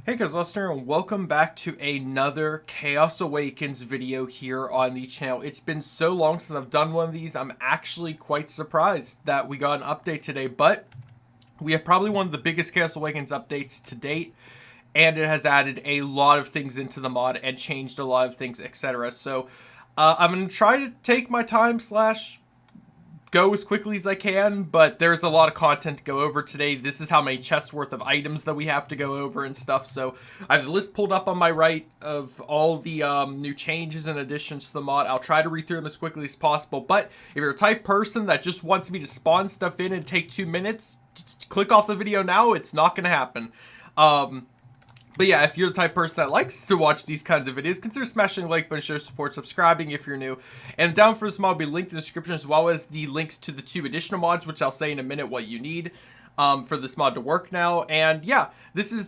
Hey guys, listener, and welcome back to another Chaos Awakens video here on the channel. It's been so long since I've done one of these, I'm actually quite surprised that we got an update today, but we have probably one of the biggest Chaos Awakens updates to date, and it has added a lot of things into the mod and changed a lot of things, etc. So I'm going to try to take my time slash go as quickly as I can, but there's a lot of content to go over today. This is how many chests worth of items that we have to go over and stuff. So I have the list pulled up on my right of all the new changes and additions to the mod. I'll try to read through them as quickly as possible, but if you're a type person that just wants me to spawn stuff in and take 2 minutes, click off the video now. It's not going to happen. But yeah, if you're the type of person that likes to watch these kinds of videos, consider smashing the like button, show support, subscribing if you're new. And down for this mod will be linked in the description, as well as the links to the 2 additional mods, which I'll say in a minute what you need for this mod to work now. And yeah, this is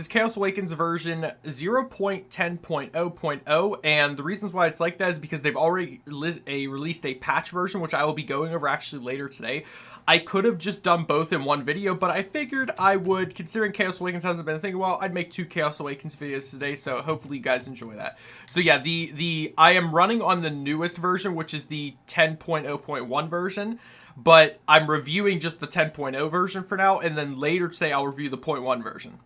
Chaos Awakens version 0.10.0.0, and the reasons why it's like that is because they've already released a patch version, which I will be going over actually later today. I could have just done both in one video, but I figured I would, considering Chaos Awakens hasn't been a thing in a while, I'd make 2 Chaos Awakens videos today, so hopefully you guys enjoy that. So yeah, I am running on the newest version, which is the 10.0.1 version, but I'm reviewing just the 10.0 version for now, and then later today I'll review the 0.1 version.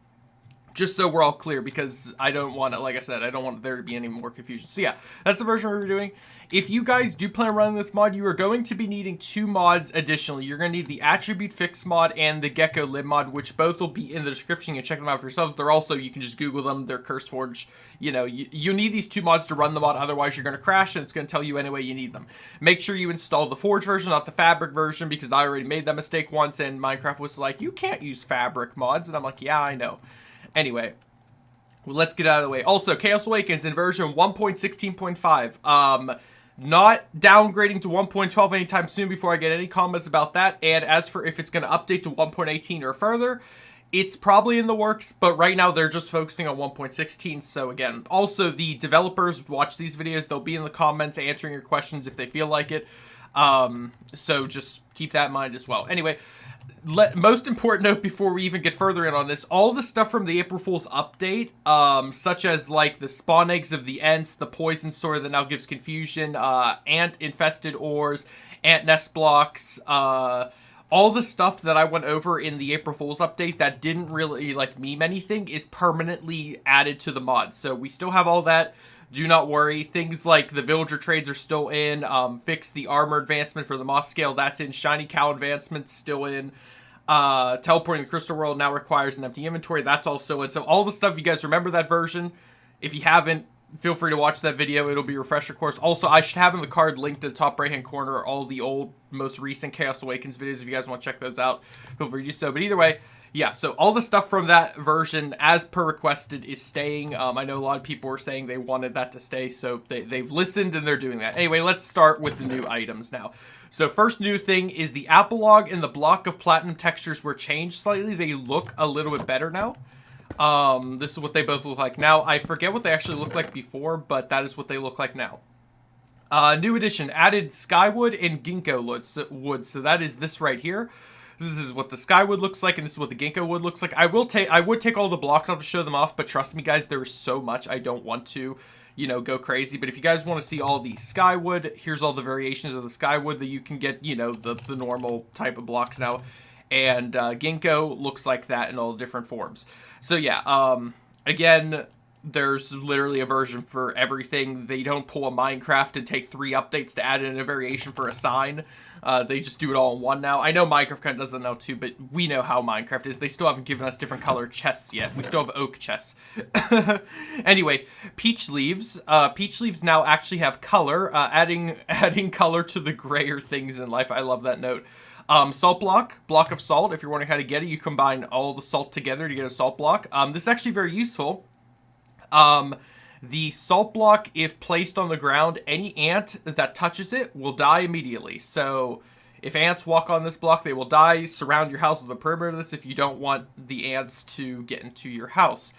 Just so we're all clear, because I don't want it, like I said, I don't want there to be any more confusion. So yeah, that's the version we're doing. If you guys do plan on running this mod, you are going to be needing 2 mods additionally. You're going to need the AttributeFix mod and the GeckoLib mod, which both will be in the description. You can check them out for yourselves. They're also, you can just Google them. They're CurseForge. You know, you need these 2 mods to run the mod, otherwise you're going to crash, and it's going to tell you anyway you need them. Make sure you install the Forge version, not the Fabric version, because I already made that mistake once, and Minecraft was like, you can't use Fabric mods, and I'm like, yeah, I know. Anyway, well, let's get out of the way. Also, Chaos Awakens in version 1.16.5. Not downgrading to 1.12 anytime soon before I get any comments about that. And as for if it's going to update to 1.18 or further, it's probably in the works, but right now they're just focusing on 1.16. So again, also the developers watch these videos. They'll be in the comments answering your questions if they feel like it. So just keep that in mind as well. Anyway, most important note before we even get further in on this, all the stuff from the April Fool's update, such as like the spawn eggs of the Ents, the poison sword that now gives confusion, ant infested ores, ant nest blocks, all the stuff that I went over in the April Fool's update that didn't really like meme anything is permanently added to the mod. So we still have all that. Do not worry. Things like the villager trades are still in. Fix the armor advancement for the moss scale. That's in. Shiny cow advancement still in. Teleporting the crystal world now requires an empty inventory. That's also in. So all the stuff, you guys remember that version. If you haven't, feel free to watch that video. It'll be a refresher course. Also, I should have in the card linked to the top right hand corner all the old, most recent Chaos Awakens videos. If you guys want to check those out, feel free to do so. But either way, yeah, so all the stuff from that version, as per requested, is staying. I know a lot of people were saying they wanted that to stay, so they've listened and they're doing that. Anyway, let's start with the new items now. So first new thing is the Apolog and the block of platinum textures were changed slightly. They look a little bit better now. This is what they both look like now. I forget what they actually looked like before, but that is what they look like now. New addition, added Skywood and Ginkgo wood, so that is this right here. This is what the Skywood looks like, and this is what the Ginkgo wood looks like. I would take all the blocks off to show them off, but trust me, guys, there is so much I don't want to, you know, go crazy. But if you guys want to see all the Skywood, here's all the variations of the Skywood that you can get, you know, the normal type of blocks now. And Ginkgo looks like that in all different forms. So yeah, again, there's literally a version for everything. They don't pull a Minecraft and take 3 updates to add in a variation for a sign. They just do it all in one now. I know Minecraft kind of does that now too, but we know how Minecraft is. They still haven't given us different color chests yet. We still have oak chests. Anyway, peach leaves. Peach leaves now actually have color, adding color to the grayer things in life. I love that note. Salt block of salt. If you're wondering how to get it, you combine all the salt together to get a salt block. This is actually very useful. The salt block, if placed on the ground, any ant that touches it will die immediately. So if ants walk on this block, they will die. Surround your house with a perimeter of this if you don't want the ants to get into your house.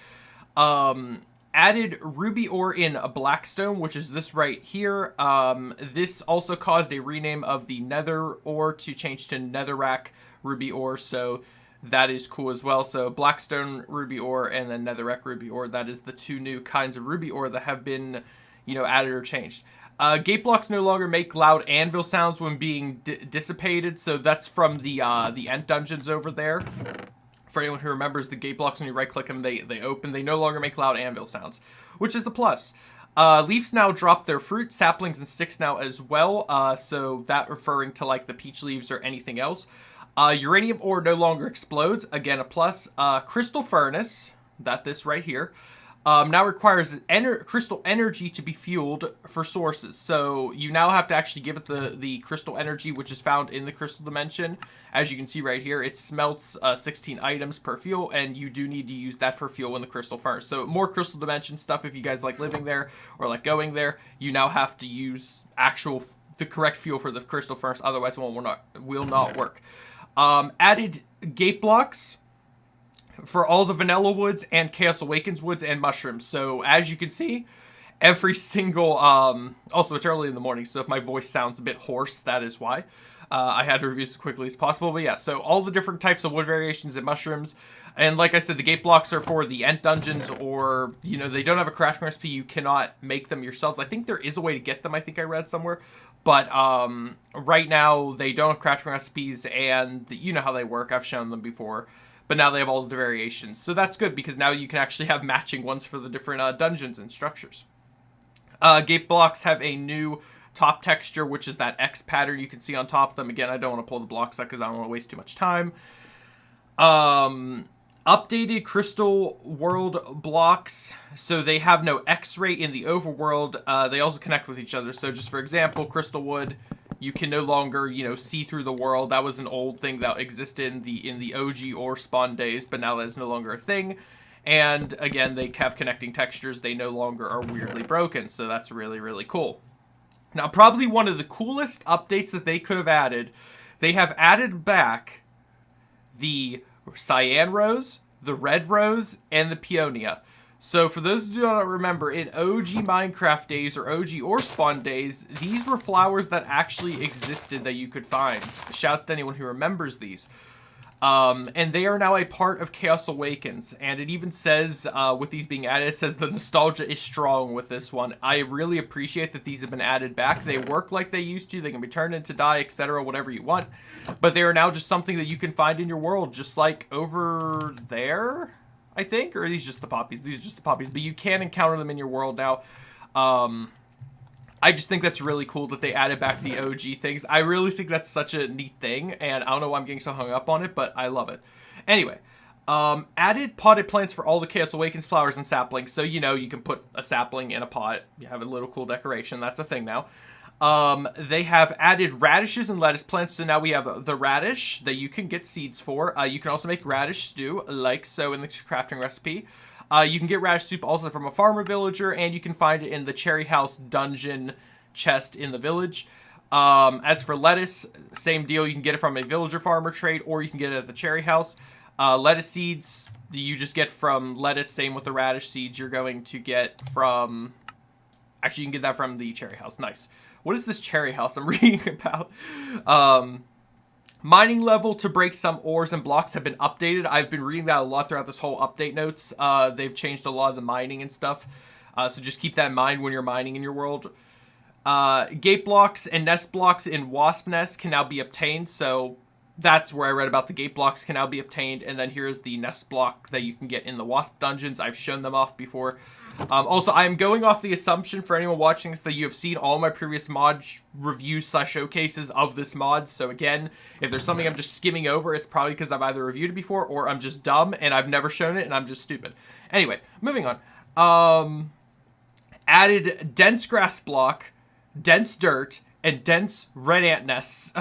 Added ruby ore in a blackstone, which is this right here. This also caused a rename of the nether ore to change to netherrack ruby ore. So That is cool as well. So Blackstone ruby ore and then Netherrack ruby ore. That is the 2 new kinds of ruby ore that have been, added or changed. Gate blocks no longer make loud anvil sounds when being dissipated. So that's from the Ent dungeons over there. For anyone who remembers, the gate blocks, when you right-click them, they open. They no longer make loud anvil sounds, which is a plus. Leaves now drop their fruit, saplings and sticks now as well. So that referring to like the peach leaves or anything else. Uranium ore no longer explodes, again a plus. Crystal furnace, this right here, now requires crystal energy to be fueled for sources. So you now have to actually give it the crystal energy, which is found in the crystal dimension. As you can see right here, it smelts 16 items per fuel, and you do need to use that for fuel in the crystal furnace. So more crystal dimension stuff if you guys like living there or like going there. You now have to use the correct fuel for the crystal furnace, otherwise it will not work. Added gate blocks for all the vanilla woods and Chaos Awakens woods and mushrooms. So as you can see, every single, also it's early in the morning, so if my voice sounds a bit hoarse, that is why. I had to review as quickly as possible, but yeah, so all the different types of wood variations and mushrooms. And like I said, the gate blocks are for the Ent dungeons, or, they don't have a crafting recipe, you cannot make them yourselves. I think there is a way to get them, I think I read somewhere. But right now, they don't have crafting recipes, and you know how they work, I've shown them before. But now they have all the variations, so that's good, because now you can actually have matching ones for the different dungeons and structures. Gate blocks have a new top texture, which is that X pattern you can see on top of them. Again, I don't want to pull the blocks out because I don't want to waste too much time. Updated crystal world blocks, so they have no X-ray in the overworld. They also connect with each other. So just for example, crystal wood, you can no longer, see through the world. That was an old thing that existed in the OG orespawn days, but now that is no longer a thing. And again, they have connecting textures. They no longer are weirdly broken, so that's really, really cool. Now, probably one of the coolest updates that they could have added, they have added back the cyan rose, the red rose, and the peonia. So for those who do not remember, in OG Minecraft days or OG orespawn days, these were flowers that actually existed that you could find. Shouts to anyone who remembers these. And they are now a part of Chaos Awakens, and it even says, with these being added, it says the nostalgia is strong with this one. I really appreciate that these have been added back. They work like they used to, they can be turned into dye, etc., whatever you want, but they are now just something that you can find in your world, just like over there, I think, or are these just the poppies? These are just the poppies, but you can encounter them in your world now. I just think that's really cool that they added back the OG things. I really think that's such a neat thing, and I don't know why I'm getting so hung up on it, but I love it. Anyway, added potted plants for all the Chaos Awakens flowers and saplings. So, you can put a sapling in a pot. You have a little cool decoration. That's a thing now. They have added radishes and lettuce plants. So now we have the radish that you can get seeds for. You can also make radish stew, like so in the crafting recipe. You can get radish soup also from a farmer villager, and you can find it in the Cherry House dungeon chest in the village. As for lettuce, same deal. You can get it from a villager farmer trade, or you can get it at the Cherry House. Lettuce seeds, you just get from lettuce. Same with the radish seeds, you're going to get from... Actually, you can get that from the Cherry House. Nice. What is this Cherry House I'm reading about? Mining level to break some ores and blocks have been updated. I've been reading that a lot throughout this whole update notes. They've changed a lot of the mining and stuff. So just keep that in mind when you're mining in your world. Gate blocks and nest blocks in Wasp Nest can now be obtained. So that's where I read about the gate blocks can now be obtained. And then here's the nest block that you can get in the Wasp dungeons. I've shown them off before. Also, I am going off the assumption for anyone watching this that you have seen all my previous mod reviews / showcases of this mod. So again, if there's something I'm just skimming over, it's probably because I've either reviewed it before or I'm just dumb and I've never shown it and I'm just stupid. Anyway, moving on. Added dense grass block, dense dirt, and dense red ant nests.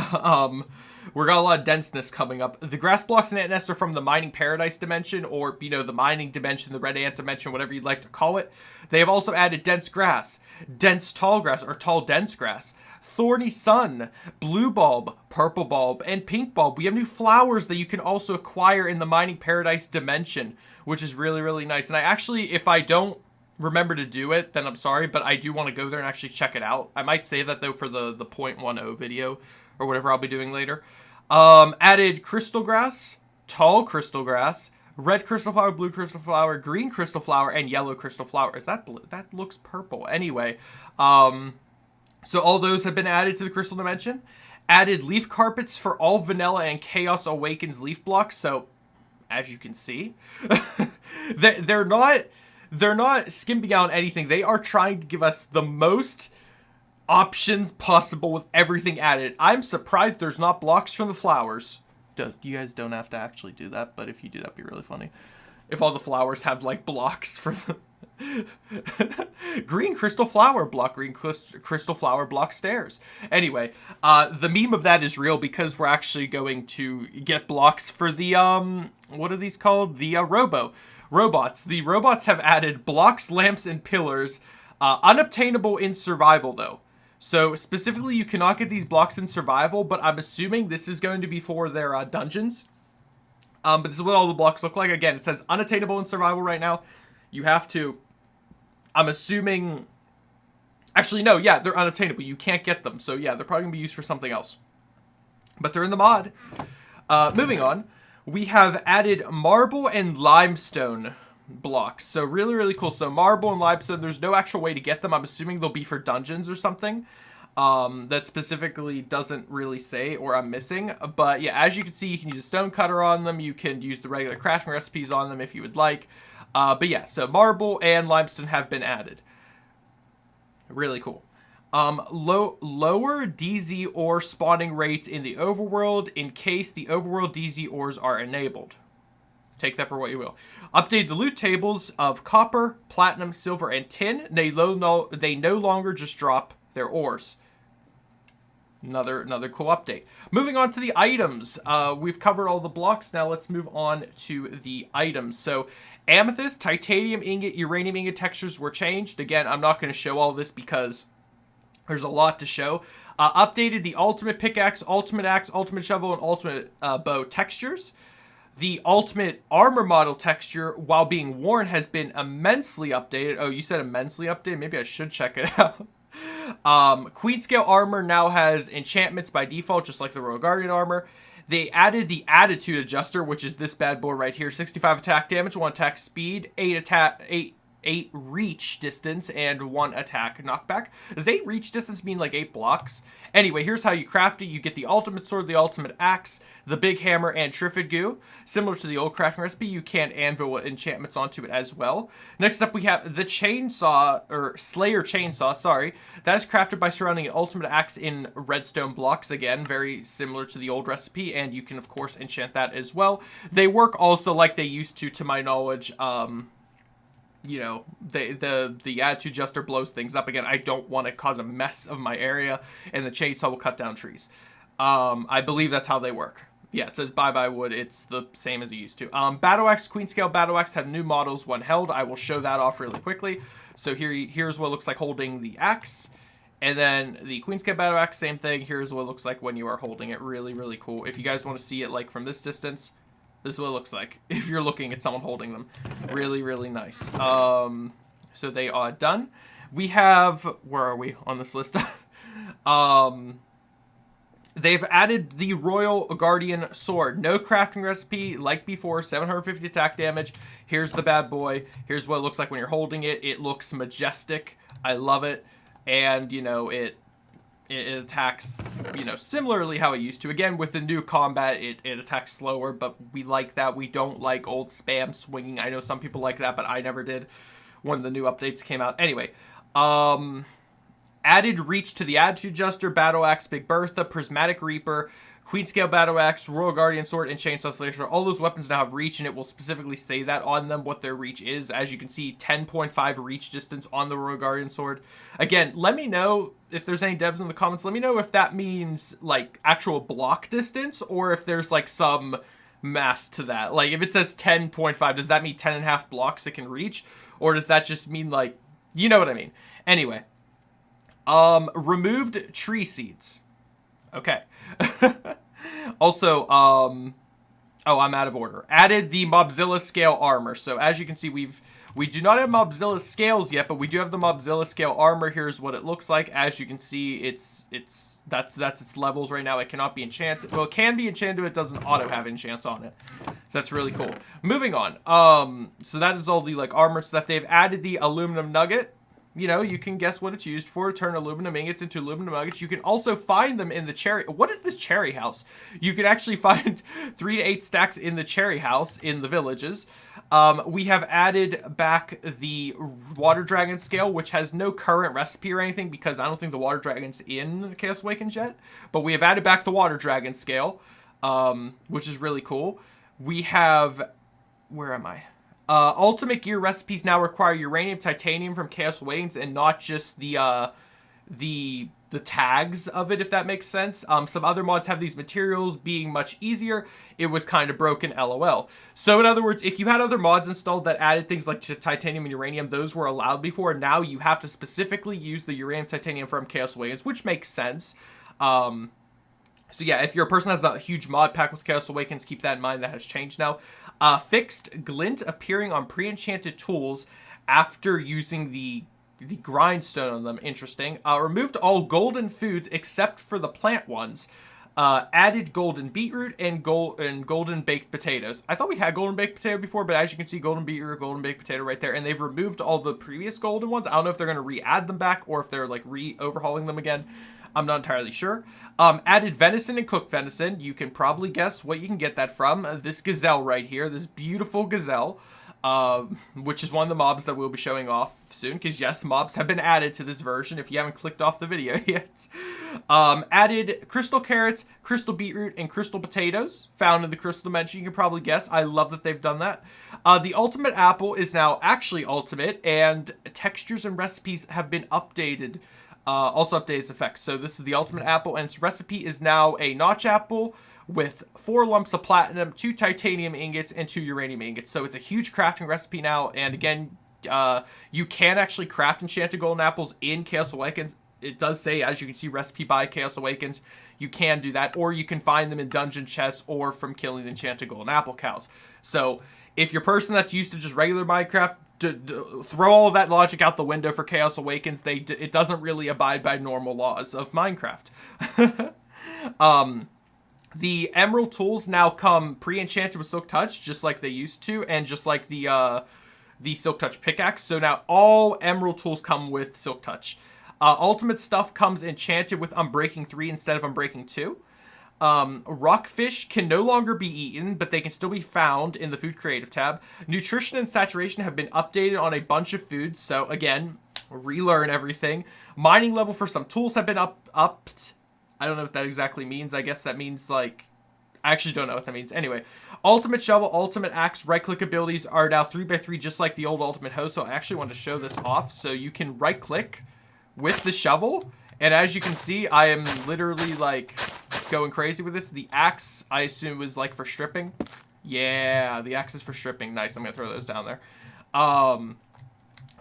We've got a lot of denseness coming up. The grass blocks and ant nests are from the mining paradise dimension, or, the mining dimension, the red ant dimension, whatever you'd like to call it. They have also added dense grass, dense tall grass, or tall dense grass, thorny sun, blue bulb, purple bulb, and pink bulb. We have new flowers that you can also acquire in the mining paradise dimension, which is really, really nice. And I actually, if I don't remember to do it, then I'm sorry, but I do want to go there and actually check it out. I might save that, though, for the 0.10 video, or whatever I'll be doing later. Added crystal grass, tall crystal grass, red crystal flower, blue crystal flower, green crystal flower, and yellow crystal flower. Is that blue? That looks purple. Anyway, so all those have been added to the crystal dimension. Added leaf carpets for all vanilla and chaos awakens leaf blocks. So, as you can see, they're not skimping out on anything. They are trying to give us the most options possible with everything added. I'm surprised there's not blocks from the flowers. You guys don't have to actually do that, but if you do, that'd be really funny. If all the flowers have like blocks for the green crystal flower block, green crystal flower block stairs. Anyway, the meme of that is real because we're actually going to get blocks for the what are these called? The robots. The robots have added blocks, lamps, and pillars. Unobtainable in survival though. So specifically, you cannot get these blocks in survival, but I'm assuming this is going to be for their dungeons. But this is what all the blocks look like. Again, it says unattainable in survival right now. You have to, I'm assuming, actually, no, yeah, they're unattainable. You can't get them. So yeah, they're probably going to be used for something else. But they're in the mod. Moving on, we have added marble and limestone blocks. So really, really cool. So marble and limestone, there's no actual way to get them. I'm assuming they'll be for dungeons or something. That specifically doesn't really say, or I'm missing. But yeah, as you can see, you can use a stone cutter on them. You can use the regular crafting recipes on them if you would like. But yeah, so marble and limestone have been added. Really cool. Lower DZ ore spawning rates in the overworld in case the overworld DZ ores are enabled. Take that for what you will. Update the loot tables of copper, platinum, silver, and tin. They no longer just drop their ores. Another cool update. Moving on to the items. We've covered all the blocks. Now let's move on to the items. So amethyst, titanium ingot, uranium ingot textures were changed. Again, I'm not going to show all this because there's a lot to show. Updated the ultimate pickaxe, ultimate axe, ultimate shovel, and ultimate bow textures. The ultimate armor model texture, while being worn, has been immensely updated. Oh, you said immensely updated? Maybe I should check it out. Queen scale armor now has enchantments by default, just like the Royal Guardian armor. They added the attitude adjuster, which is this bad boy right here. 65 attack damage, 1 attack speed, 8 reach distance, and 1 attack knockback. Does 8 reach distance mean like 8 blocks? Anyway, here's how you craft it. You get the ultimate sword, the ultimate axe, the big hammer, and Triffid goo. Similar to the old crafting recipe, you can anvil enchantments onto it as well. Next up, we have the chainsaw, or Slayer chainsaw, sorry. That is crafted by surrounding an ultimate axe in redstone blocks. Again, very similar to the old recipe, and you can, of course, enchant that as well. They work also like they used to my knowledge. You know, the attitude adjuster blows things up. Again, I don't want to cause a mess of my area, and the chainsaw will cut down trees. I believe that's how they work. Yeah, it says bye-bye wood. It's the same as it used to. Battle Axe, Queen Scale Battle Axe have new models when held. I will show that off really quickly. So here's what it looks like holding the axe. And then the Queen Scale Battle Axe, same thing. Here's what it looks like when you are holding it. Really, really cool. If you guys want to see it like from this distance, this is what it looks like if you're looking at someone holding them. Really, really nice. So they are done. We have, where are we on this list? They've added the Royal Guardian sword. No crafting recipe like before, 750 attack damage. Here's the bad boy. Here's what it looks like when you're holding it. It looks majestic. I love it. And, you know, it attacks, you know, similarly how it used to. Again, with the new combat, it attacks slower, but we like that. We don't like old spam swinging. I know some people like that, but I never did when the new updates came out. Anyway, added reach to the attitude adjuster, battle axe, Big Bertha, prismatic reaper, Queen Scale Battle Axe, Royal Guardian Sword, and Chainsaw Slasher. All those weapons now have reach, and it will specifically say that on them, what their reach is. As you can see, 10.5 reach distance on the Royal Guardian Sword. Again, let me know if there's any devs in the comments. Let me know if that means, like, actual block distance, or if there's, like, some math to that. Like, if it says 10.5, does that mean 10.5 blocks it can reach? Or does that just mean, like, you know what I mean? Anyway. Removed tree seeds. Okay. Also, Oh, I'm out of order. Added the Mobzilla scale armor. So as you can see, we do not have Mobzilla scales yet, but we do have the Mobzilla scale armor. Here's what it looks like. As you can see, that's its levels right now. It cannot be enchanted. Well, it can be enchanted, but it doesn't auto have enchants on it. So that's really cool. Moving on. So that is all the like armor stuff. They've added the aluminum nugget. You know, you can guess what it's used for. Turn aluminum ingots into aluminum nuggets. You can also find them in the cherry. What is this cherry house? You can actually find 3 to 8 stacks in the cherry house in the villages. We have added back the water dragon scale, which has no current recipe or anything because I don't think the water dragon's in Chaos Awakens yet. But we have added back the water dragon scale, which is really cool. We have... Where am I? Ultimate gear recipes now require uranium titanium from Chaos Awakens and not just the tags of it, if that makes sense. Some other mods have these materials being much easier. It was kind of broken, lol. So in other words, if you had other mods installed that added things like titanium and uranium, those were allowed before. Now you have to specifically use the uranium titanium from Chaos Awakens, which makes sense. So yeah, if you're a person that has a huge mod pack with Chaos Awakens, keep that in mind. That has changed now. Fixed glint appearing on pre-enchanted tools after using the grindstone on them. Interesting. Removed all golden foods except for the plant ones. Added golden beetroot and golden baked potatoes. I thought we had golden baked potato before, but as you can see, golden beetroot, golden baked potato right there. And they've removed all the previous golden ones. I don't know if they're going to re-add them back or if they're like re-overhauling them again. I'm not entirely sure. Added venison and cooked venison. You can probably guess what you can get that from. This gazelle right here. This beautiful gazelle. Which is one of the mobs that we'll be showing off soon. Because yes, mobs have been added to this version if you haven't clicked off the video yet. Added crystal carrots, crystal beetroot, and crystal potatoes. Found in the crystal dimension. You can probably guess. I love that they've done that. The ultimate apple is now actually ultimate. And textures and recipes have been updated. Also updated its effects. So this is the ultimate apple, and its recipe is now a notch apple with 4 lumps of platinum, 2 titanium ingots, and 2 uranium ingots. So it's a huge crafting recipe now, and again, you can actually craft enchanted golden apples in Chaos Awakens. It does say, as you can see, recipe by Chaos Awakens. You can do that, or you can find them in dungeon chests or from killing the enchanted golden apple cows. So if you're a person that's used to just regular Minecraft, throw all of that logic out the window for Chaos Awakens. It doesn't really abide by normal laws of Minecraft. The emerald tools now come pre-enchanted with Silk Touch, just like they used to, and just like the Silk Touch pickaxe. So now all emerald tools come with Silk Touch. Ultimate stuff comes enchanted with Unbreaking 3 instead of Unbreaking 2. Rockfish can no longer be eaten, but they can still be found in the Food Creative tab. Nutrition and saturation have been updated on a bunch of foods, so again, relearn everything. Mining level for some tools have been upped. I don't know what that exactly means. I guess that means like... I actually don't know what that means. Anyway, ultimate shovel, ultimate axe, right-click abilities are now 3x3, just like the old ultimate hoe. So I actually want to show this off. So you can right-click with the shovel, and as you can see, I am literally like going crazy with this. The axe, I assume, was like for stripping. Yeah, the axe is for stripping. Nice. I'm gonna throw those down there. But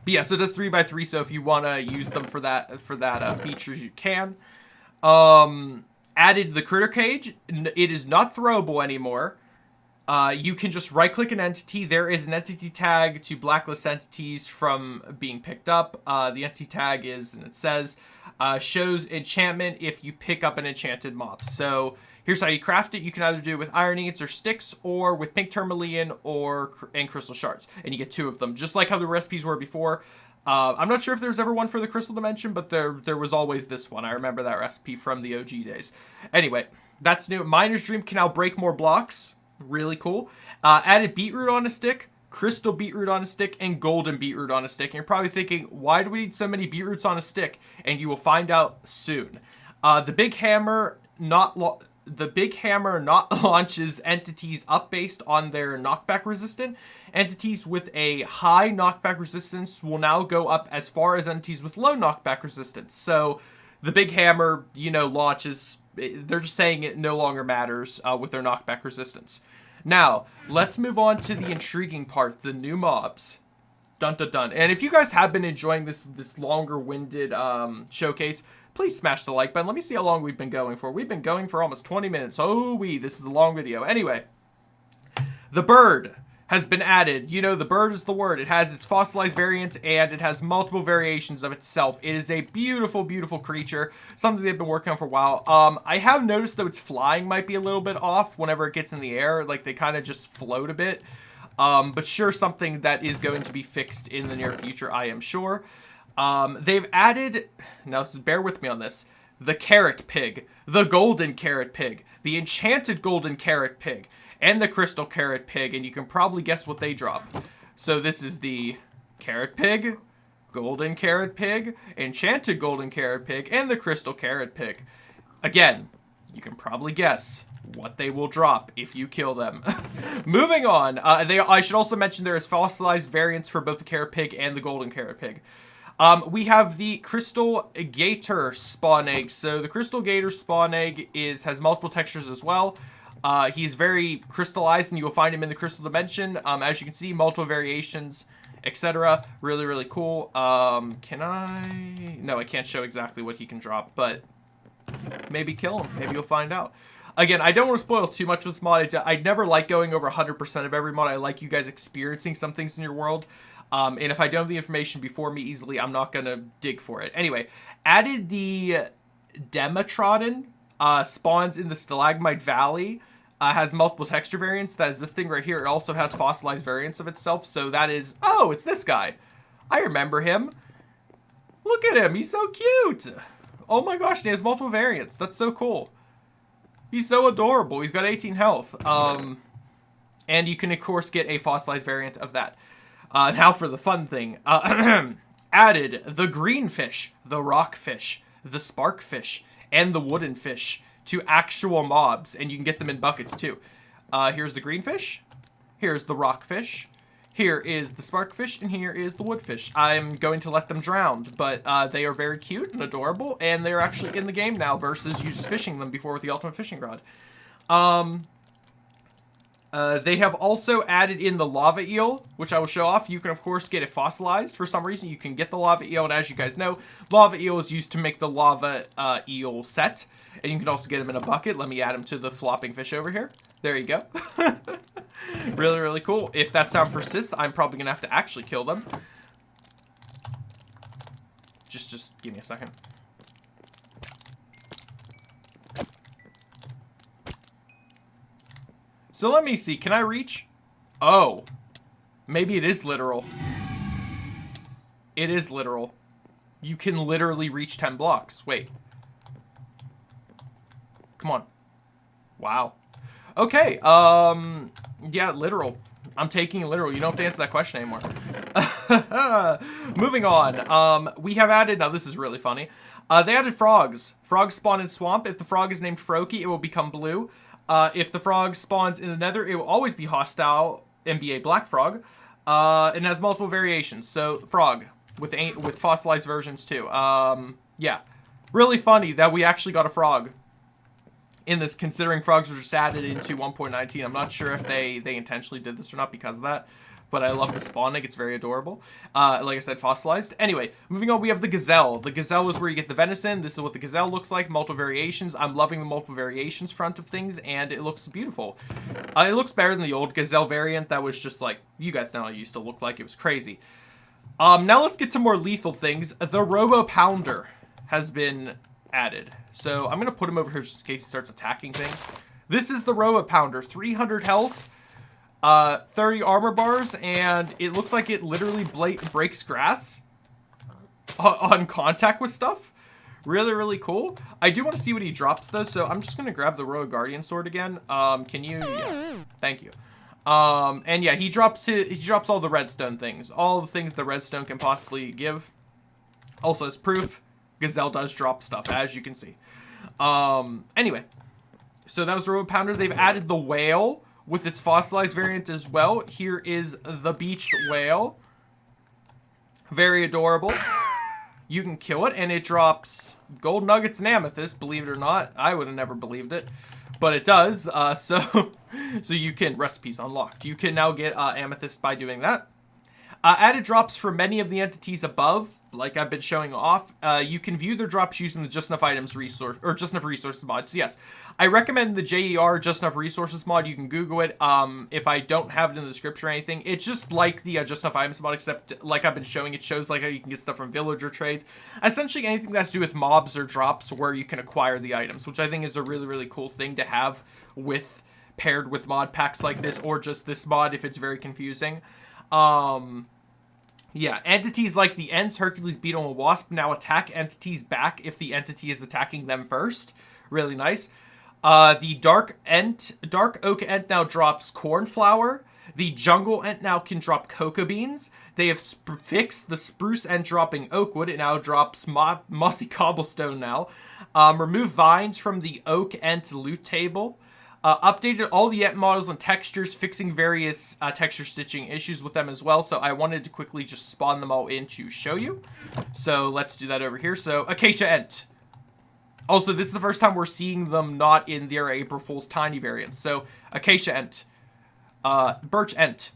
yeah, so it does 3x3. So if you want to use them for that features, you can. Added the critter cage. It is not throwable anymore. You can just right-click an entity. There is an entity tag to blacklist entities from being picked up. The entity tag is, and it says, shows enchantment if you pick up an enchanted mob. So here's how you craft it. You can either do it with iron ingots or sticks, or with pink tourmaline and crystal shards. And you get 2 of them, just like how the recipes were before. I'm not sure if there was ever one for the crystal dimension, but there was always this one. I remember that recipe from the OG days. Anyway, that's new. Miner's Dream can now break more blocks. Really cool. Added beetroot on a stick, crystal beetroot on a stick, and golden beetroot on a stick. And you're probably thinking, why do we need so many beetroots on a stick? And you will find out soon. The big hammer not launches entities up based on their knockback resistance. Entities with a high knockback resistance will now go up as far as entities with low knockback resistance. So the big hammer, launches. They're just saying it no longer matters with their knockback resistance. Now, let's move on to the intriguing part, the new mobs. Dun dun dun. And if you guys have been enjoying this longer-winded showcase, please smash the like button. Let me see how long we've been going for. We've been going for almost 20 minutes. Oh, this is a long video. Anyway, The bird has been added. You know, the bird is the word. It has its fossilized variant, and it has multiple variations of itself. It is a beautiful, beautiful creature. Something they've been working on for a while. I have noticed, though, its flying might be a little bit off whenever it gets in the air. Like, they kind of just float a bit. But sure, something that is going to be fixed in the near future, I am sure. They've added... Now, bear with me on this. The carrot pig. The golden carrot pig. The enchanted golden carrot pig. And the crystal carrot pig, and you can probably guess what they drop. So this is the carrot pig, golden carrot pig, enchanted golden carrot pig, and the crystal carrot pig. Again, you can probably guess what they will drop if you kill them. Moving on, I should also mention there is fossilized variants for both the carrot pig and the golden carrot pig. We have the crystal gator spawn egg. So the crystal gator spawn egg has multiple textures as well. He's very crystallized, and you will find him in the crystal dimension. As you can see, multiple variations, etc. Really, really cool. Can I? No, I can't show exactly what he can drop, but maybe kill him. Maybe you'll find out. Again, I don't want to spoil too much with this mod. I never like going over 100% of every mod. I like you guys experiencing some things in your world. And if I don't have the information before me easily, I'm not going to dig for it. Anyway, added the Demetrodon, spawns in the Stalagmite Valley. Has multiple texture variants. That is this thing right here. It also has fossilized variants of itself. So that is... Oh, it's this guy. I remember him. Look at him. He's so cute. Oh my gosh, he has multiple variants. That's so cool. He's so adorable. He's got 18 health. And you can, of course, get a fossilized variant of that. Now for the fun thing. Added the green fish, the rock fish, the spark fish, and the wooden fish to actual mobs, and you can get them in buckets too. Here's the green fish, here's the rock fish, here is the spark fish, and here is the wood fish. I'm going to let them drown, but they are very cute and adorable, and they're actually in the game now versus you just fishing them before with the ultimate fishing rod. They have also added in the lava eel, which I will show off. You can, of course, get it fossilized. For some reason, you can get the lava eel, and as you guys know, lava eel is used to make the lava eel set. And you can also get them in a bucket. Let me add them to the flopping fish over here. There you go. Really, really cool. If that sound persists, I'm probably going to have to actually kill them. Just give me a second. So let me see. Can I reach? Oh. Maybe it is literal. It is literal. You can literally reach 10 blocks. Wait. Come on. Wow. Okay. Yeah, literal. I'm taking it literal. You don't have to answer that question anymore. Moving on. We have added... Now, this is really funny. They added frogs. Frogs spawn in swamp. If the frog is named Froakie, it will become blue. If the frog spawns in the nether, it will always be hostile and be a black frog. And has multiple variations. So, frog. With fossilized versions, too. Yeah. Really funny that we actually got a frog in this, considering frogs were just added into 1.19. I'm not sure if they intentionally did this or not because of that. But I love the spawn egg. It's very adorable. Like I said, fossilized. Anyway, moving on, we have the gazelle. The gazelle is where you get the venison. This is what the gazelle looks like. Multiple variations. I'm loving the multiple variations front of things, and it looks beautiful. It looks better than the old gazelle variant that was just like, you guys know how it used to look like. It was crazy. Now let's get to more lethal things. The Robo Pounder has been added. So I'm going to put him over here just in case he starts attacking things. This is the Robo Pounder. 300 health. 30 armor bars, and it looks like it literally breaks grass on contact with stuff. Really, really cool. I do want to see what he drops, though, so I'm just going to grab the Royal Guardian Sword again. Can you? Yeah. Thank you. And yeah, he drops all the redstone things. All the things the redstone can possibly give. Also, as proof, Gazelle does drop stuff, as you can see. Anyway, so that was the Robo Pounder. They've added the whale with its fossilized variant as well. Here is the beached whale. Very adorable. You can kill it, and it drops gold nuggets and amethyst, believe it or not. I would have never believed it, but it does. So you can, recipes unlocked. You can now get amethyst by doing that. Added drops for many of the entities above. like I've been showing off. You can view their drops using the Just Enough Items resource, or Just Enough Resources mod. So yes, I recommend the JER Just Enough Resources mod. You can Google it. If I don't have it in the description or anything, it's just like the Just Enough Items mod, except like I've been showing, it shows like how you can get stuff from villager trades. Essentially anything that has to do with mobs or drops where you can acquire the items, which I think is a really, really cool thing to have with paired with mod packs like this, or just this mod if it's very confusing. Yeah, entities like the Ents, Hercules, Beetle, and Wasp now attack entities back if the entity is attacking them first. Really nice. The Dark Oak Ent now drops Cornflower. The Jungle Ent now can drop Cocoa Beans. They have fixed the Spruce Ent dropping Oakwood. It now drops Mossy Cobblestone now. Remove Vines from the Oak Ent loot table. Updated all the Ent models and textures, fixing various texture stitching issues with them as well. So I wanted to quickly just spawn them all in to show you. So let's do that over here. So Acacia Ent. Also, this is the first time we're seeing them not in their April Fool's Tiny variants. So Acacia Ent. Birch Ent.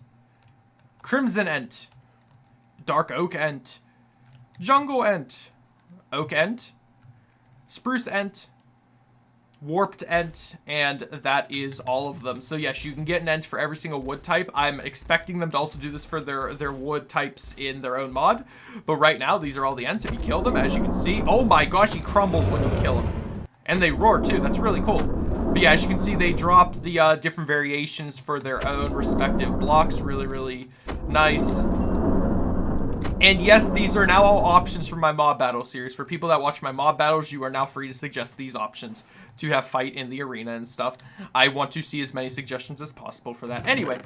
Crimson Ent. Dark Oak Ent. Jungle Ent. Oak Ent. Spruce Ent. Warped Ent, and that is all of them. So yes, you can get an Ent for every single wood type. I'm expecting them to also do this for their wood types in their own mod, but right now these are all the Ents. If you kill them, as you can see, oh my gosh, he crumbles when you kill him, and they roar too. That's really cool. But yeah, as you can see, they dropped the different variations for their own respective blocks. Really, really nice. And yes, these are now all options for my mob battle series. For people that watch my mob battles, you are now free to suggest these options to have fight in the arena and stuff. I want to see as many suggestions as possible for that. Anyway,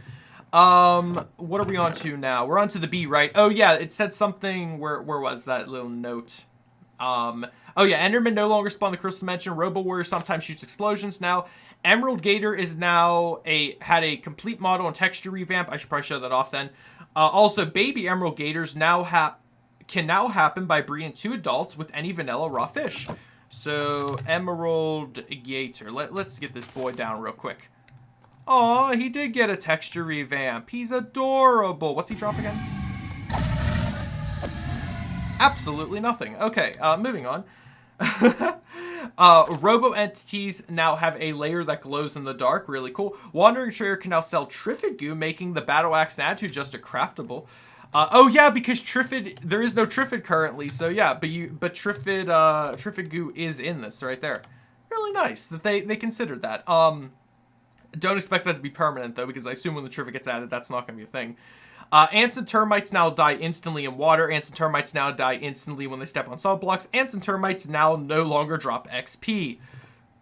what are we on to now? We're on to the B, right? Oh yeah, it said something, where was that little note? Oh yeah, Enderman no longer spawn the Crystal Dimension. Robo Warrior sometimes shoots explosions now. Emerald Gator is now had a complete model and texture revamp. I should probably show that off then. Also, baby Emerald Gators can now happen by breeding 2 adults with any vanilla raw fish. So, Emerald Gator. Let's get this boy down real quick. Oh, he did get a texture revamp. He's adorable. What's he drop again? Absolutely nothing. Okay, moving on. Robo entities now have a layer that glows in the dark. Really cool. Wandering Trader can now sell Triffid Goo, making the Battle Axe and Attitude just a craftable. Oh yeah, because Triffid, there is no Triffid currently, so yeah, but Triffid Goo is in this right there. Really nice that they considered that. Don't expect that to be permanent though, because I assume when the Triffid gets added, that's not going to be a thing. Ants and termites now die instantly in water. Ants and termites now die instantly when they step on salt blocks. Ants and termites now no longer drop XP.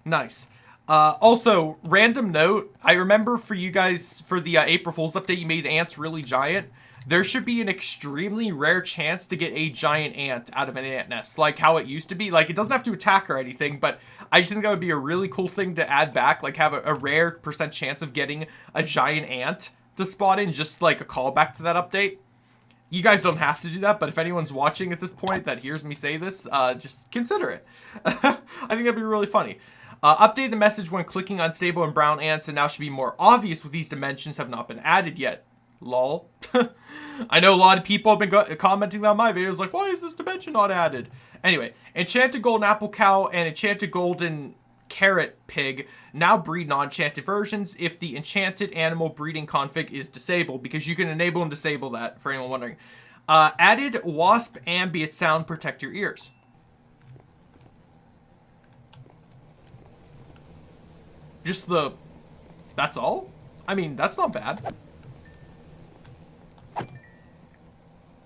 Nice. Also, random note, I remember for you guys, for the April Fool's update, you made ants really giant. There should be an extremely rare chance to get a giant ant out of an ant nest, like how it used to be. Like, it doesn't have to attack or anything, but I just think that would be a really cool thing to add back, like have a rare % chance of getting a giant ant to spawn in, just like a callback to that update. You guys don't have to do that, but if anyone's watching at this point that hears me say this, just consider it. I think that'd be really funny. Update the message when clicking unstable and brown ants, and now should be more obvious with these dimensions have not been added yet. Lol. I know a lot of people have been commenting on my videos like, why is this dimension not added? Anyway, Enchanted Golden Apple Cow and Enchanted Golden Carrot Pig now breed non-enchanted versions if the enchanted animal breeding config is disabled, because you can enable and disable that, for anyone wondering. Added wasp ambient sound, protect your ears. That's all? I mean, that's not bad.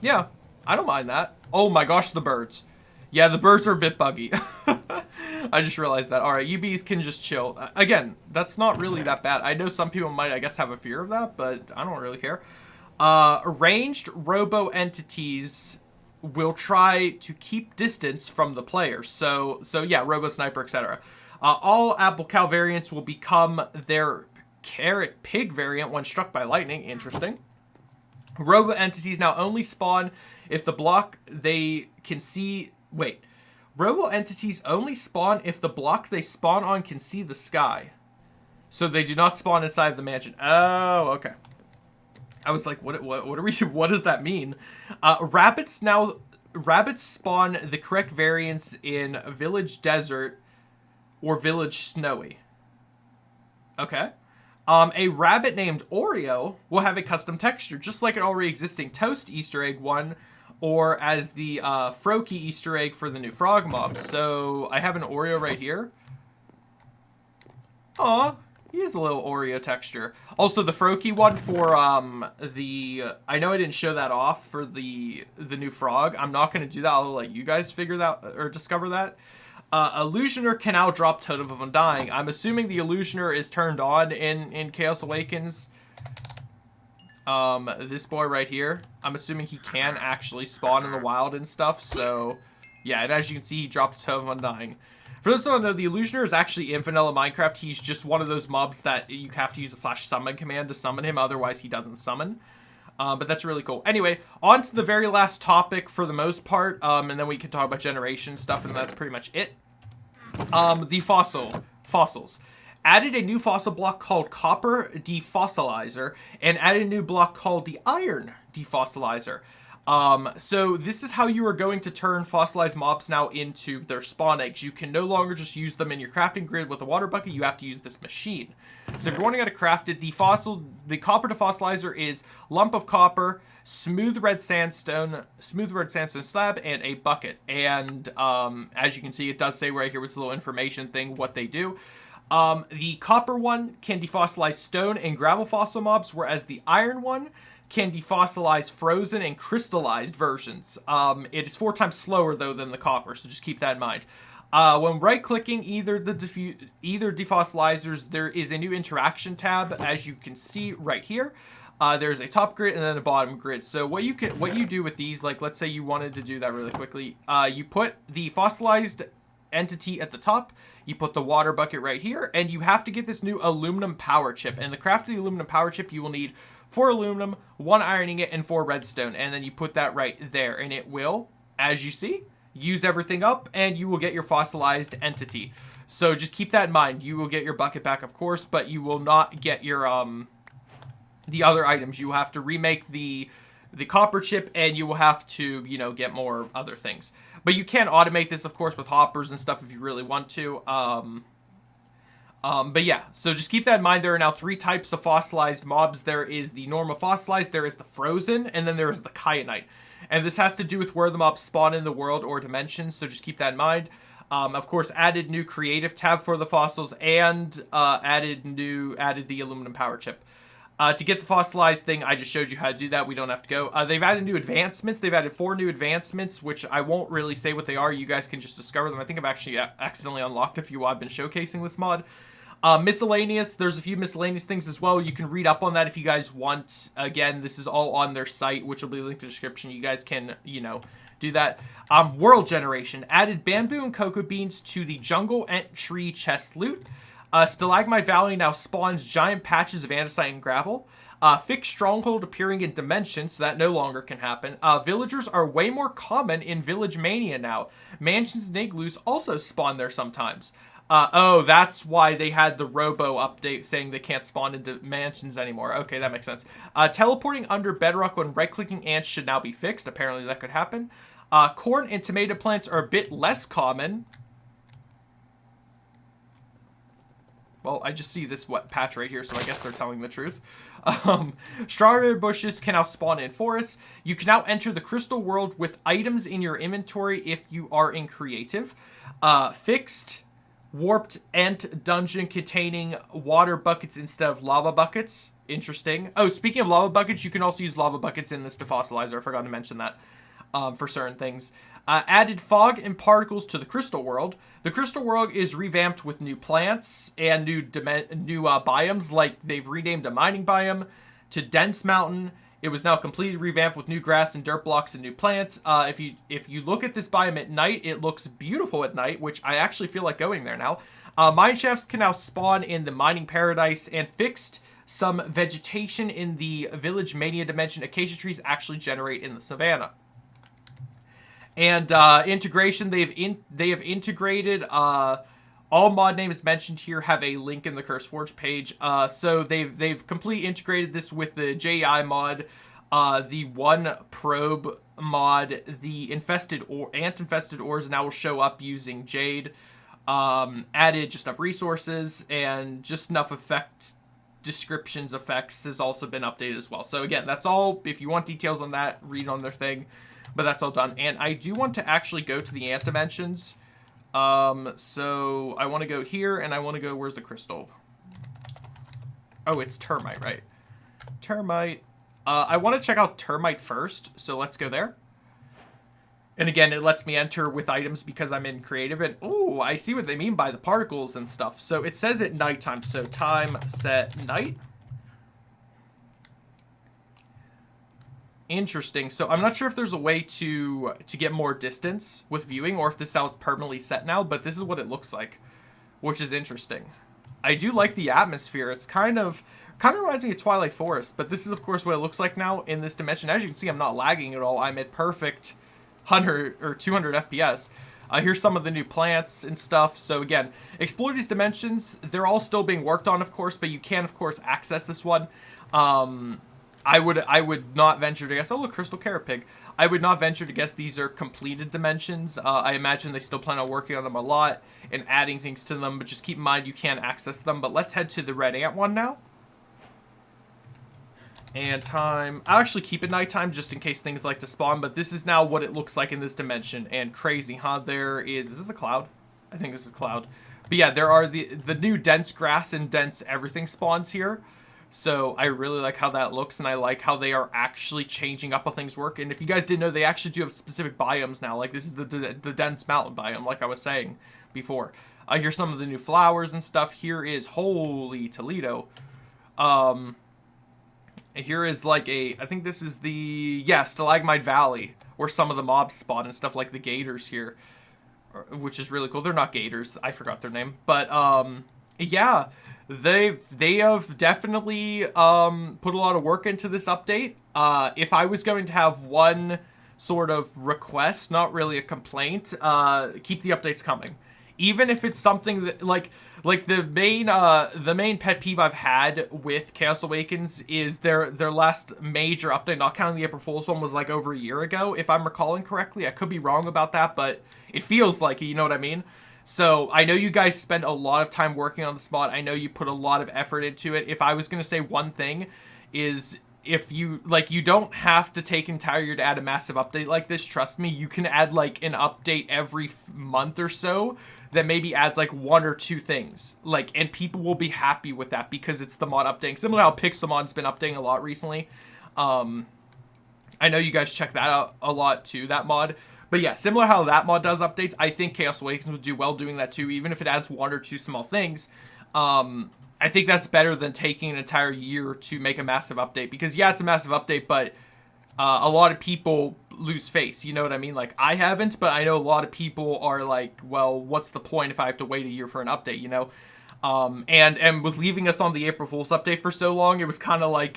Yeah, I don't mind that. Oh my gosh, the birds. Yeah, the birds are a bit buggy. I just realized that. Alright, you bees can just chill. Again, that's not really that bad. I know some people might, I guess, have a fear of that, but I don't really care. Ranged robo entities will try to keep distance from the player. So yeah, robo sniper, etc. All apple cow variants will become their carrot pig variant when struck by lightning. Interesting. Robo entities now only spawn if the block they can see... Wait. Robo entities only spawn if the block they spawn on can see the sky. So they do not spawn inside the mansion. Oh, okay. I was like, what does that mean? Rabbits now rabbits spawn the correct variants in Village Desert or Village Snowy. Okay. A rabbit named Oreo will have a custom texture, just like an already existing Toast Easter egg one, or as the Froakie Easter egg for the new frog mob. So I have an Oreo right here. Aw, he has a little Oreo texture. Also, the Froakie one for I know I didn't show that off for the new frog. I'm not going to do that. I'll let you guys figure that or discover that. Illusioner can now drop Totem of Undying. I'm assuming the Illusioner is turned on in Chaos Awakens. This boy right here, I'm assuming he can actually spawn in the wild and stuff. So, yeah, and as you can see, he dropped Totem of Undying. For those who don't know, the Illusioner is actually in vanilla Minecraft. He's just one of those mobs that you have to use a /summon command to summon him. Otherwise, he doesn't summon. But that's really cool. Anyway, on to the very last topic for the most part. And then we can talk about generation stuff, and that's pretty much it. The fossils. Added a new fossil block called Copper Defossilizer, and added a new block called the Iron Defossilizer. So this is how you are going to turn fossilized mobs now into their spawn eggs. You can no longer just use them in your crafting grid with a water bucket. You have to use this machine. So if you're wanting how to craft it, the Copper Defossilizer is lump of copper, smooth red sandstone slab, and a bucket. And as you can see, it does say right here with this little information thing what they do. The copper one can defossilize stone and gravel fossil mobs, whereas the iron one can defossilize frozen and crystallized versions. It is 4 times slower though than the copper, so just keep that in mind. When right-clicking either defossilizers, there is a new interaction tab, as you can see right here. There's a top grid and then a bottom grid. So what you do with these, like let's say you wanted to do that really quickly, you put the fossilized entity at the top, you put the water bucket right here, and you have to get this new aluminum power chip. And the craft of the aluminum power chip, you will need 4 aluminum, 1 iron ingot, and 4 redstone. And then you put that right there, and it will, as you see, use everything up, and you will get your fossilized entity. So just keep that in mind. You will get your bucket back, of course, but you will not get your the other items. You will have to remake the copper chip, and you will have to, you know, get more other things. But you can automate this, of course, with hoppers and stuff if you really want to. But yeah, so just keep that in mind. There are now 3 types of fossilized mobs. There is the normal fossilized, there is the frozen, and then there is the kyanite. And this has to do with where the mobs spawn in the world or dimensions, so just keep that in mind. Of course, added new creative tab for the fossils, and added the aluminum power chip. To get the fossilized thing, I just showed you how to do that. We don't have to go. They've added new advancements. They've added 4 new advancements, which I won't really say what they are. You guys can just discover them. I think I've actually accidentally unlocked a few while I've been showcasing this mod. Miscellaneous, there's a few miscellaneous things as well. You can read up on that if you guys want. Again, this is all on their site, which will be linked in the description. You guys can, you know, do that. World generation. Added bamboo and cocoa beans to the jungle entry chest loot. Stalagmite Valley now spawns giant patches of andesite and gravel. Fixed stronghold appearing in dimensions, so that no longer can happen. Villagers are way more common in Village Mania now. Mansions and igloos also spawn there sometimes. Oh, that's why they had the Robo update saying they can't spawn into mansions anymore. Okay, that makes sense. Teleporting under bedrock when right-clicking ants should now be fixed. Apparently that could happen. Corn and tomato plants are a bit less common. Well, I just see this patch right here, so I guess they're telling the truth. Strawberry bushes can now spawn in forests. You can now enter the crystal world with items in your inventory if you are in creative. Fixed warped ant dungeon containing water buckets instead of lava buckets. Interesting. Oh, speaking of lava buckets, you can also use lava buckets in this defossilizer. I forgot to mention that for certain things. Added fog and particles to the crystal world. The crystal world is revamped with new plants and new biomes, like they've renamed a mining biome to Dense Mountain. It was now completely revamped with new grass and dirt blocks and new plants. If you look at this biome at night, it looks beautiful at night, which I actually feel like going there now. Mine shafts can now spawn in the mining paradise, and fixed some vegetation in the Village Mania dimension. Acacia trees actually generate in the savannah. And integration, they have integrated all mod names mentioned here have a link in the CurseForge page. So they've completely integrated this with the JEI mod, the one probe mod, the infested or ant-infested ores now will show up using Jade. Added just enough resources, and just enough effect descriptions effects has also been updated as well. So again, that's all. If you want details on that, read on their thing, but that's all done. And I do want to actually go to the ant dimensions. So I want to go here, and I want to go, where's the crystal? Oh, it's termite, right? Termite. I want to check out termite first, so let's go there. And again, it lets me enter with items because I'm in creative. And, oh, I see what they mean by the particles and stuff. So it says at nighttime. So time set night. Interesting. So I'm not sure if there's a way to get more distance with viewing, or if this is how it's permanently set now. But this is what it looks like, which is interesting. I do like the atmosphere. It's kind of reminds me of Twilight Forest. But this is, of course, what it looks like now in this dimension. As you can see, I'm not lagging at all. I'm at perfect 100 or 200 FPS. Here's some of the new plants and stuff. So again, explore these dimensions. They're all still being worked on, of course, but you can, of course, access this one. I would not venture to guess. Oh, look, Crystal Carrot Pig. I would not venture to guess these are completed dimensions. I imagine they still plan on working on them a lot and adding things to them, but just keep in mind you can access them. But let's head to the red ant one now. And time, I'll actually keep it nighttime just in case things like to spawn, but this is now what it looks like in this dimension. And crazy, huh? Is this a cloud? I think this is a cloud. But yeah, there are the new dense grass and dense everything spawns here. So I really like how that looks, and I like how they are actually changing up how things work. And if you guys didn't know, they actually do have specific biomes now. Like this is the dense mountain biome, like I was saying before. Here's some of the new flowers and stuff. Here is, holy Toledo. Here is like I think this is the, Stalagmite Valley, where some of the mobs spawn and stuff, like the gators here, which is really cool. They're not gators. I forgot their name. But, yeah, they have definitely put a lot of work into this update. If I was going to have one sort of request, not really a complaint, keep the updates coming. Even if it's something that, like the main pet peeve I've had with Chaos Awakens is their last major update, not counting the April Fool's one, was like over a year ago, if I'm recalling correctly. I could be wrong about that, but it feels like it, you know what I mean? So I know you guys spend a lot of time working on this mod. I know you put a lot of effort into it. If I was going to say one thing, is if you, you don't have to take an entire year to add a massive update like this. Trust me, you can add like an update every month or so that maybe adds like one or two things, and people will be happy with that because it's the mod updating. Similar to how Pixelmon's been updating a lot recently. I know you guys check that out a lot too, that mod. But yeah, similar how that mod does updates, I think Chaos Awakens would do well doing that too, even if it adds one or two small things. I think that's better than taking an entire year to make a massive update, because yeah, it's a massive update, but a lot of people lose face, you know what I mean? Like, I haven't, but I know a lot of people are like, well, what's the point if I have to wait a year for an update, you know? And with leaving us on the April Fool's update for so long, it was kind of like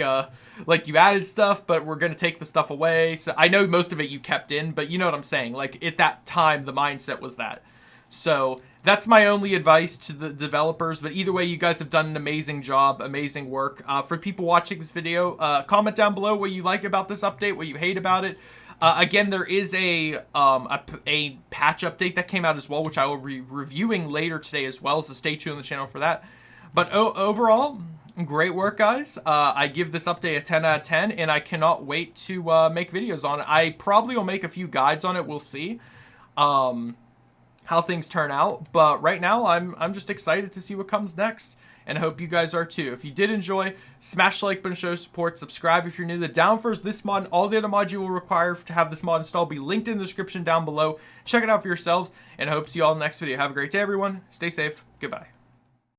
you added stuff, but we're going to take the stuff away. So I know most of it you kept in, but you know what I'm saying? Like, at that time, the mindset was that. So that's my only advice to the developers. But either way, you guys have done an amazing job, amazing work. For people watching this video, comment down below what you like about this update, what you hate about it. Again, there is a patch update that came out as well, which I will be reviewing later today as well, so stay tuned on the channel for that. But overall, great work, guys. I give this update a 10 out of 10, and I cannot wait to make videos on it. I probably will make a few guides on it. We'll see how things turn out. But right now, I'm just excited to see what comes next. And I hope you guys are too. If you did enjoy, smash the like button to show support. Subscribe if you're new. The downforce, this mod, and all the other mods you will require to have this mod installed be linked in the description down below. Check it out for yourselves, and I hope to see you all in the next video. Have a great day, everyone. Stay safe. Goodbye.